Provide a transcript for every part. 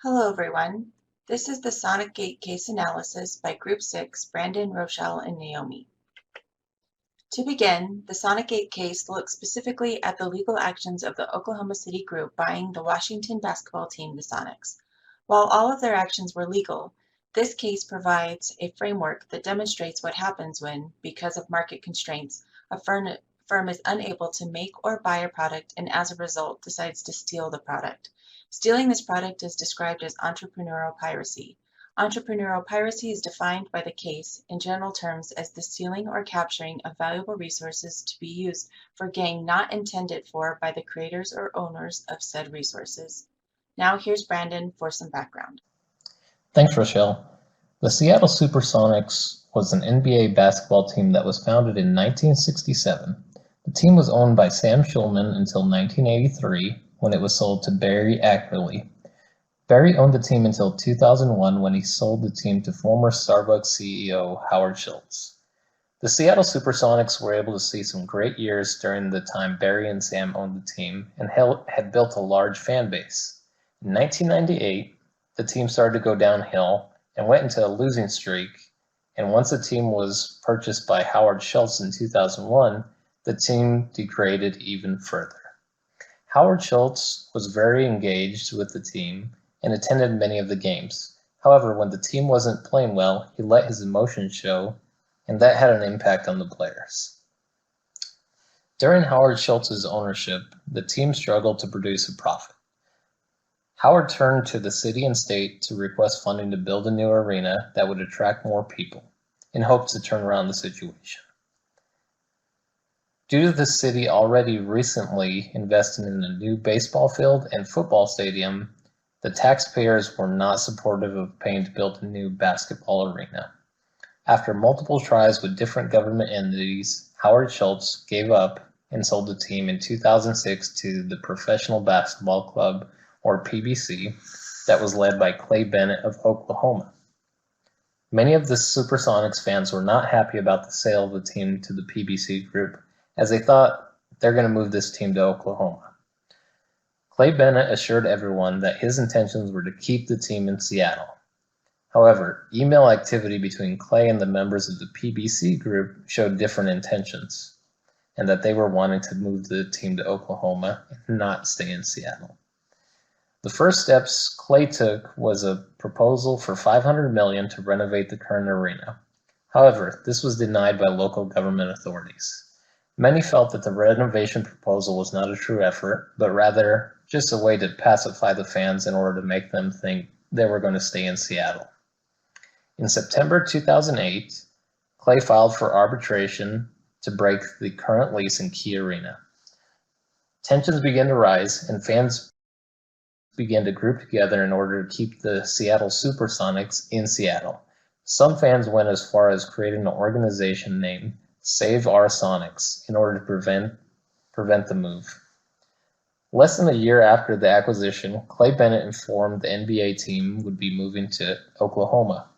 Hello everyone. This is the Sonicsgate case analysis by Group 6, Brandon, Rochelle, and Naomi. To begin, the Sonicsgate case looks specifically at the legal actions of the Oklahoma City group buying the Washington basketball team, the Sonics. While all of their actions were legal, this case provides a framework that demonstrates what happens when, because of market constraints, a firm is unable to make or buy a product and as a result decides to steal the product. Stealing this product is described as entrepreneurial piracy. Entrepreneurial piracy is defined by the case, in general terms, as the stealing or capturing of valuable resources to be used for gain not intended for by the creators or owners of said resources. Now here's Brandon for some background. Thanks, Rochelle. The Seattle Supersonics was an NBA basketball team that was founded in 1967. The team was owned by Sam Schulman until 1983, when it was sold to Barry Ackerley. Barry owned the team until 2001 when he sold the team to former Starbucks CEO Howard Schultz. The Seattle Supersonics were able to see some great years during the time Barry and Sam owned the team and had built a large fan base. In 1998, the team started to go downhill and went into a losing streak, and once the team was purchased by Howard Schultz in 2001, the team degraded even further. Howard Schultz was very engaged with the team and attended many of the games. However, when the team wasn't playing well, he let his emotions show, and that had an impact on the players. During Howard Schultz's ownership, the team struggled to produce a profit. Howard turned to the city and state to request funding to build a new arena that would attract more people, in hopes to turn around the situation. Due to the city already recently investing in a new baseball field and football stadium, the taxpayers were not supportive of paying to build a new basketball arena. After multiple tries with different government entities, Howard Schultz gave up and sold the team in 2006 to the Professional Basketball Club, or PBC, that was led by Clay Bennett of Oklahoma. Many of the Supersonics fans were not happy about the sale of the team to the PBC group, as they thought they're going to move this team to Oklahoma. Clay Bennett assured everyone that his intentions were to keep the team in Seattle. However, email activity between Clay and the members of the PBC group showed different intentions, and that they were wanting to move the team to Oklahoma and not stay in Seattle. The first steps Clay took was a proposal for $500 million to renovate the current arena. However, this was denied by local government authorities. Many felt that the renovation proposal was not a true effort, but rather just a way to pacify the fans in order to make them think they were going to stay in Seattle. In September 2008, Clay filed for arbitration to break the current lease in Key Arena. Tensions began to rise, and fans began to group together in order to keep the Seattle Supersonics in Seattle. Some fans went as far as creating an organization named Save Our Sonics in order to prevent the move. Less than a year after the acquisition, Clay Bennett informed the NBA team would be moving to Oklahoma.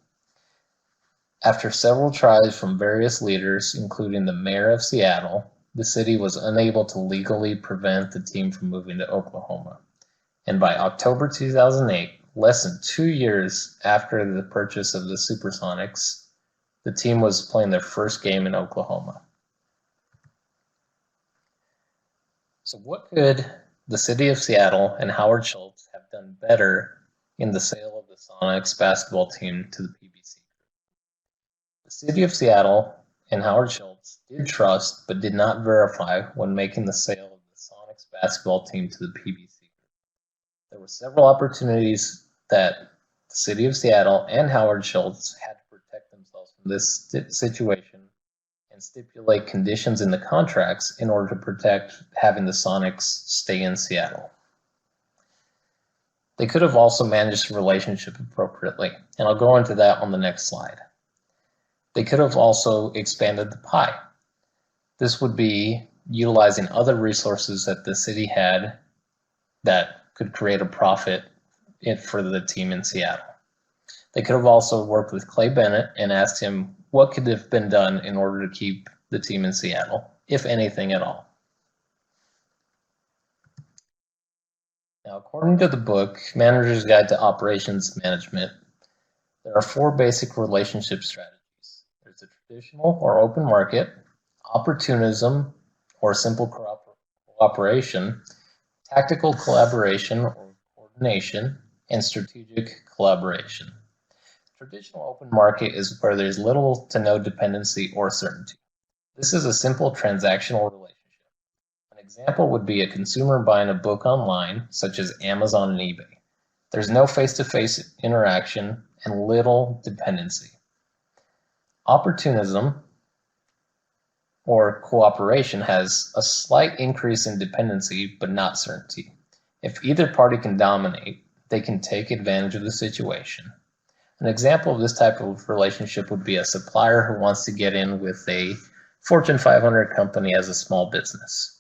After several tries from various leaders, including the mayor of Seattle, the city was unable to legally prevent the team from moving to Oklahoma. And by October 2008, less than 2 years after the purchase of the Supersonics, the team was playing their first game in Oklahoma. So what could the city of Seattle and Howard Schultz have done better in the sale of the Sonics basketball team to the PBC group? The city of Seattle and Howard Schultz did trust but did not verify when making the sale of the Sonics basketball team to the PBC group. There were several opportunities that the city of Seattle and Howard Schultz had to protect themselves from this situation and stipulate conditions in the contracts in order to protect having the Sonics stay in Seattle. They could have also managed the relationship appropriately, and I'll go into that on the next slide. They could have also expanded the pie. This would be utilizing other resources that the city had that could create a profit for the team in Seattle. They could have also worked with Clay Bennett and asked him what could have been done in order to keep the team in Seattle, if anything at all. Now, according to the book, Manager's Guide to Operations Management, there are 4 basic relationship strategies. There's the traditional or open market, opportunism or simple cooperation, tactical collaboration or coordination, and strategic collaboration. Traditional open market is where there's little to no dependency or certainty. This is a simple transactional relationship. An example would be a consumer buying a book online, such as Amazon and eBay. There's no face-to-face interaction and little dependency. Opportunism or cooperation has a slight increase in dependency, but not certainty. If either party can dominate, they can take advantage of the situation. An example of this type of relationship would be a supplier who wants to get in with a Fortune 500 company as a small business.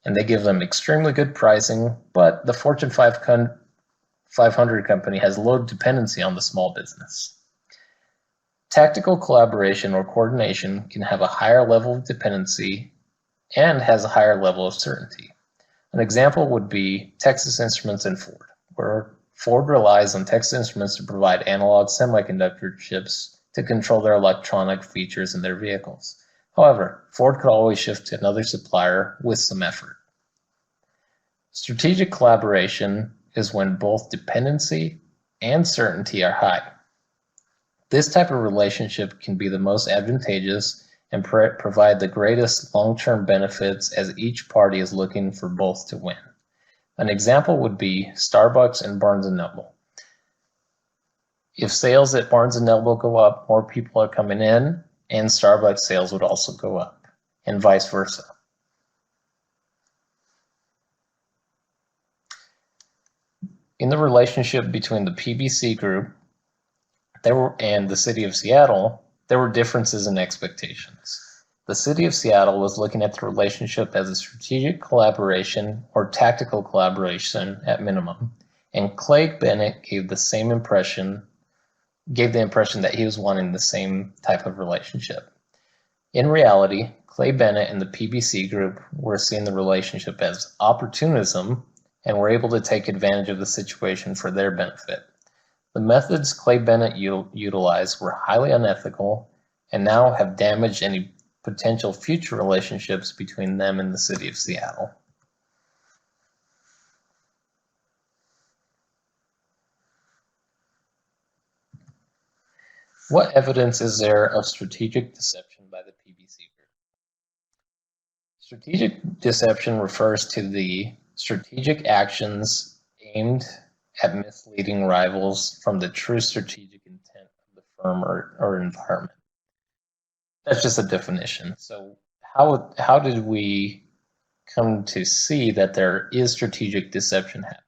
And they give them extremely good pricing, but the Fortune 500 company has low dependency on the small business. Tactical collaboration or coordination can have a higher level of dependency and has a higher level of certainty. An example would be Texas Instruments and Ford, where Ford relies on Texas Instruments to provide analog semiconductor chips to control their electronic features in their vehicles. However, Ford could always shift to another supplier with some effort. Strategic collaboration is when both dependency and certainty are high. This type of relationship can be the most advantageous and provide the greatest long-term benefits as each party is looking for both to win. An example would be Starbucks and Barnes & Noble. If sales at Barnes & Noble go up, more people are coming in, and Starbucks sales would also go up, and vice versa. In the relationship between the PBC group and the City of Seattle, there were differences in expectations. The City of Seattle was looking at the relationship as a strategic collaboration or tactical collaboration at minimum, and Clay Bennett gave the impression that he was wanting the same type of relationship. In reality, Clay Bennett and the PBC group were seeing the relationship as opportunism and were able to take advantage of the situation for their benefit. The methods Clay Bennett utilized were highly unethical and now have damaged any potential future relationships between them and the City of Seattle. What evidence is there of strategic deception by the PBC group? Strategic deception refers to the strategic actions aimed at misleading rivals from the true strategic intent of the firm or environment. That's just a definition. So how did we come to see that there is strategic deception happening?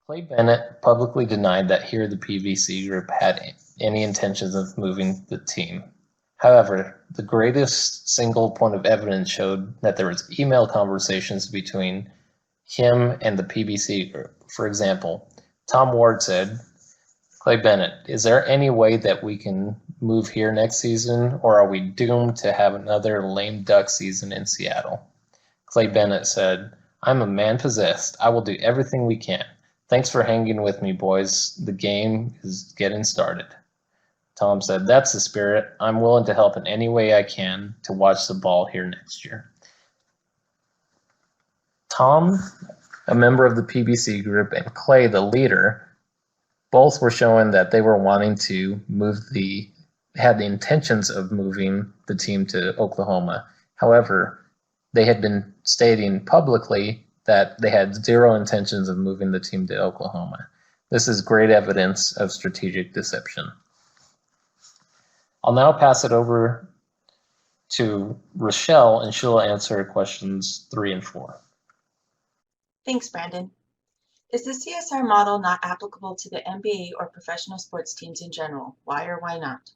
Clay Bennett publicly denied that he or the PBC group had any intentions of moving the team. However, the greatest single point of evidence showed that there was email conversations between him and the PBC group. For example, Tom Ward said, "Clay Bennett, is there any way that we can move here next season, or are we doomed to have another lame duck season in Seattle?" Clay Bennett said, "I'm a man possessed. I will do everything we can. Thanks for hanging with me, boys. The game is getting started." Tom said, "That's the spirit. I'm willing to help in any way I can to watch the ball here next year." Tom, a member of the PBC group, and Clay, the leader, both were showing that they were wanting to had the intentions of moving the team to Oklahoma. However, they had been stating publicly that they had zero intentions of moving the team to Oklahoma. This is great evidence of strategic deception. I'll now pass it over to Rochelle, and she'll answer questions 3 and 4. Thanks, Brandon. Is the CSR model not applicable to the NBA or professional sports teams in general? Why or why not?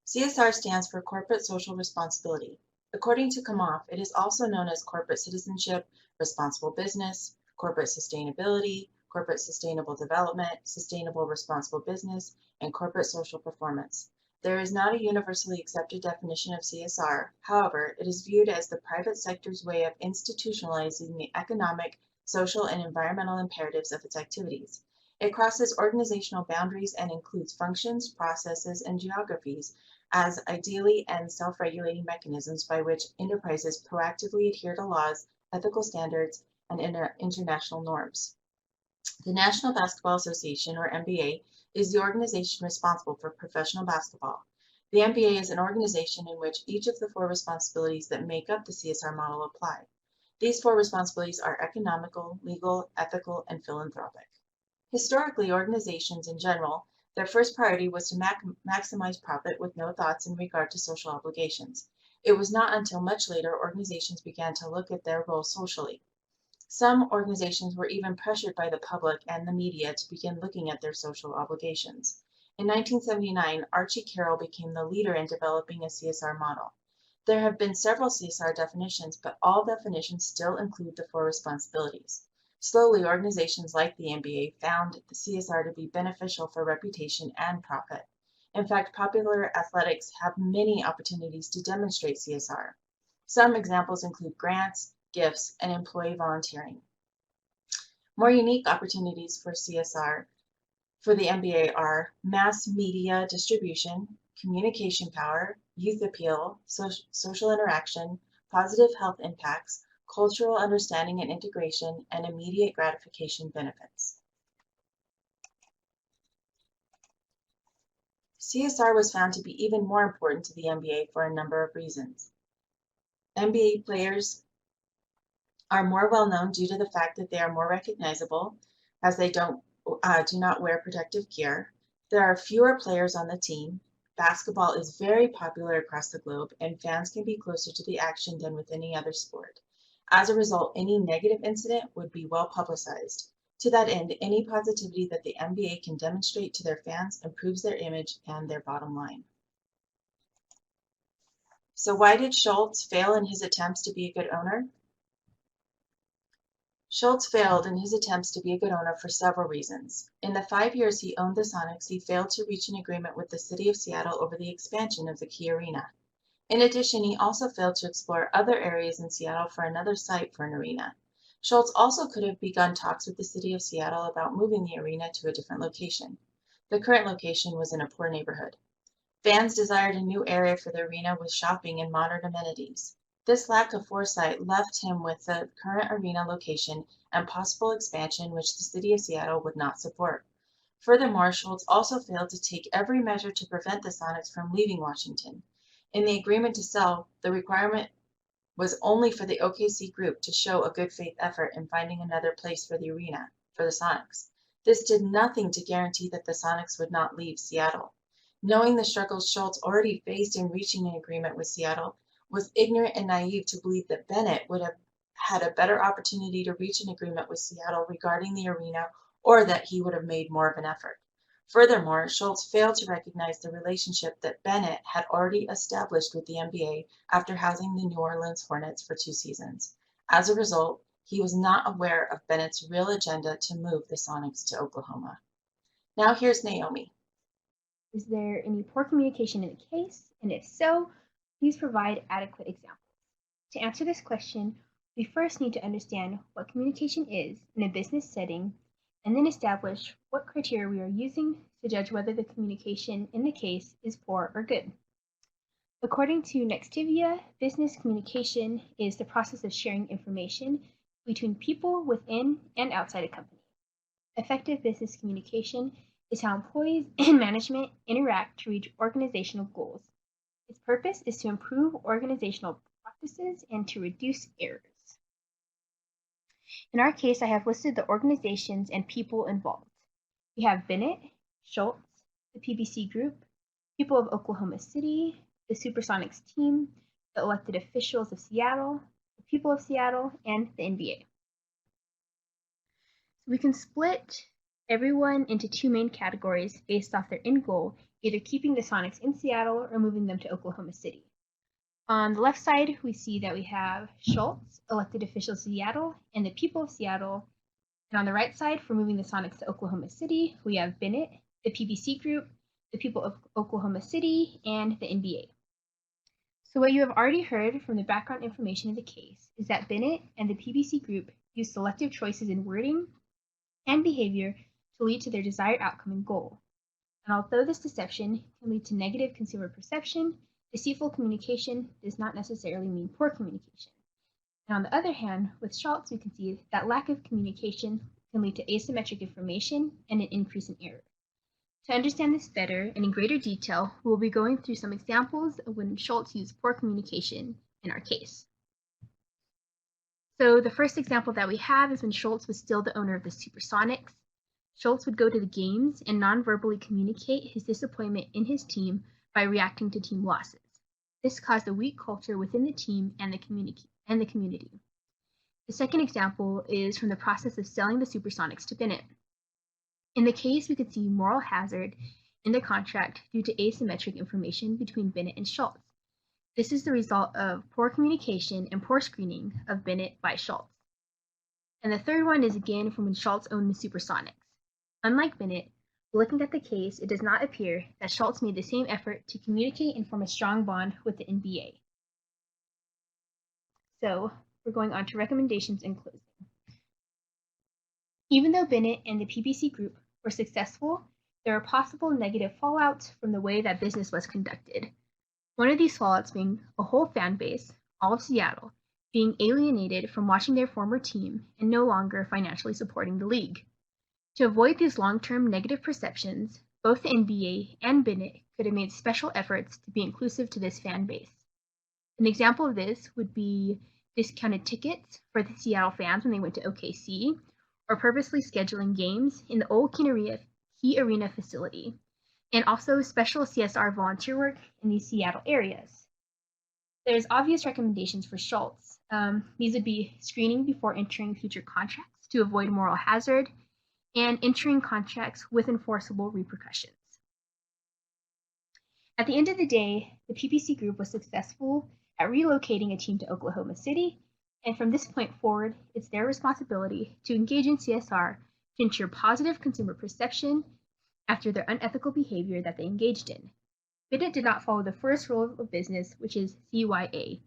CSR stands for Corporate Social Responsibility. According to CMOF, it is also known as corporate citizenship, responsible business, corporate sustainability, corporate sustainable development, sustainable responsible business, and corporate social performance. There is not a universally accepted definition of CSR. However, it is viewed as the private sector's way of institutionalizing the economic, social, and environmental imperatives of its activities. It crosses organizational boundaries and includes functions, processes, and geographies as ideally and self-regulating mechanisms by which enterprises proactively adhere to laws, ethical standards, and international norms. The National Basketball Association, or NBA, is the organization responsible for professional basketball. The NBA is an organization in which each of the four responsibilities that make up the CSR model apply. These four responsibilities are economical, legal, ethical, and philanthropic. Historically, organizations in general, their first priority was to maximize profit with no thoughts in regard to social obligations. It was not until much later organizations began to look at their role socially. Some organizations were even pressured by the public and the media to begin looking at their social obligations. In 1979, Archie Carroll became the leader in developing a CSR model. There have been several CSR definitions, but all definitions still include the four responsibilities. Slowly, organizations like the NBA found the CSR to be beneficial for reputation and profit. In fact, popular athletics have many opportunities to demonstrate CSR. Some examples include grants, gifts, and employee volunteering. More unique opportunities for CSR for the NBA are mass media distribution, communication power, youth appeal, social interaction, positive health impacts, cultural understanding and integration, and immediate gratification benefits. CSR was found to be even more important to the NBA for a number of reasons. NBA players are more well known due to the fact that they are more recognizable as they do not wear protective gear. There are fewer players on the team. Basketball is very popular across the globe, and fans can be closer to the action than with any other sport. As a result, any negative incident would be well publicized. To that end, any positivity that the NBA can demonstrate to their fans improves their image and their bottom line. So why did Schultz fail in his attempts to be a good owner? Schultz failed in his attempts to be a good owner for several reasons. In the 5 years he owned the Sonics, he failed to reach an agreement with the city of Seattle over the expansion of the Key Arena. In addition, he also failed to explore other areas in Seattle for another site for an arena. Schultz also could have begun talks with the city of Seattle about moving the arena to a different location. The current location was in a poor neighborhood. Fans desired a new area for the arena with shopping and modern amenities. This lack of foresight left him with the current arena location and possible expansion which the city of Seattle would not support. Furthermore, Schultz also failed to take every measure to prevent the Sonics from leaving Washington. In the agreement to sell, the requirement was only for the OKC group to show a good faith effort in finding another place for the arena for the Sonics. This did nothing to guarantee that the Sonics would not leave Seattle. Knowing the struggles Schultz already faced in reaching an agreement with Seattle, was ignorant and naive to believe that Bennett would have had a better opportunity to reach an agreement with Seattle regarding the arena, or that he would have made more of an effort. Furthermore, Schultz failed to recognize the relationship that Bennett had already established with the NBA after housing the New Orleans Hornets for 2 seasons. As a result, he was not aware of Bennett's real agenda to move the Sonics to Oklahoma. Now here's Naomi. Is there any poor communication in the case? And if so, please provide adequate examples. To answer this question, we first need to understand what communication is in a business setting, and then establish what criteria we are using to judge whether the communication in the case is poor or good. According to Nextivia, business communication is the process of sharing information between people within and outside a company. Effective business communication is how employees and management interact to reach organizational goals. Its purpose is to improve organizational practices and to reduce errors. In our case, I have listed the organizations and people involved. We have Bennett, Schultz, the PBC Group, people of Oklahoma City, the Supersonics team, the elected officials of Seattle, the people of Seattle, and the NBA. We can split everyone into 2 main categories based off their end goal, either keeping the Sonics in Seattle or moving them to Oklahoma City. On the left side, we see that we have Schultz, elected officials of Seattle, and the people of Seattle. And on the right side, for moving the Sonics to Oklahoma City, we have Bennett, the PBC Group, the people of Oklahoma City, and the NBA. So what you have already heard from the background information of the case is that Bennett and the PBC Group use selective choices in wording and behavior to lead to their desired outcome and goal. And although this deception can lead to negative consumer perception, deceitful communication does not necessarily mean poor communication. And on the other hand, with Schultz, we can see that lack of communication can lead to asymmetric information and an increase in error. To understand this better and in greater detail, we will be going through some examples of when Schultz used poor communication in our case. So the first example that we have is when Schultz was still the owner of the Supersonics. Schultz would go to the games and non-verbally communicate his disappointment in his team by reacting to team losses. This caused a weak culture within the team and the community. The second example is from the process of selling the Supersonics to Bennett. In the case, we could see moral hazard in the contract due to asymmetric information between Bennett and Schultz. This is the result of poor communication and poor screening of Bennett by Schultz. And the third one is again from when Schultz owned the Supersonics. Unlike Bennett, looking at the case, it does not appear that Schultz made the same effort to communicate and form a strong bond with the NBA. So we're going on to recommendations in closing. Even though Bennett and the PBC group were successful, there are possible negative fallouts from the way that business was conducted. One of these fallouts being a whole fan base, all of Seattle, being alienated from watching their former team and no longer financially supporting the league. To avoid these long-term negative perceptions, both the NBA and Bennett could have made special efforts to be inclusive to this fan base. An example of this would be discounted tickets for the Seattle fans when they went to OKC, or purposely scheduling games in the old Key Arena facility, and also special CSR volunteer work in these Seattle areas. There's obvious recommendations for Schultz. These would be screening before entering future contracts to avoid moral hazard, and entering contracts with enforceable repercussions. At the end of the day, the PPC group was successful at relocating a team to Oklahoma City, and from this point forward, it's their responsibility to engage in CSR to ensure positive consumer perception after their unethical behavior that they engaged in. Bennett did not follow the first rule of business, which is CYA.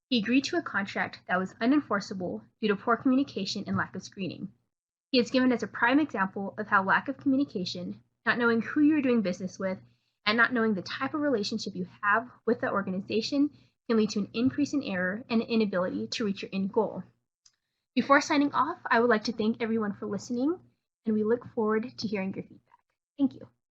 He agreed to a contract that was unenforceable due to poor communication and lack of screening. He is given as a prime example of how lack of communication, not knowing who you're doing business with, and not knowing the type of relationship you have with the organization can lead to an increase in error and an inability to reach your end goal. Before signing off, I would like to thank everyone for listening, and we look forward to hearing your feedback. Thank you.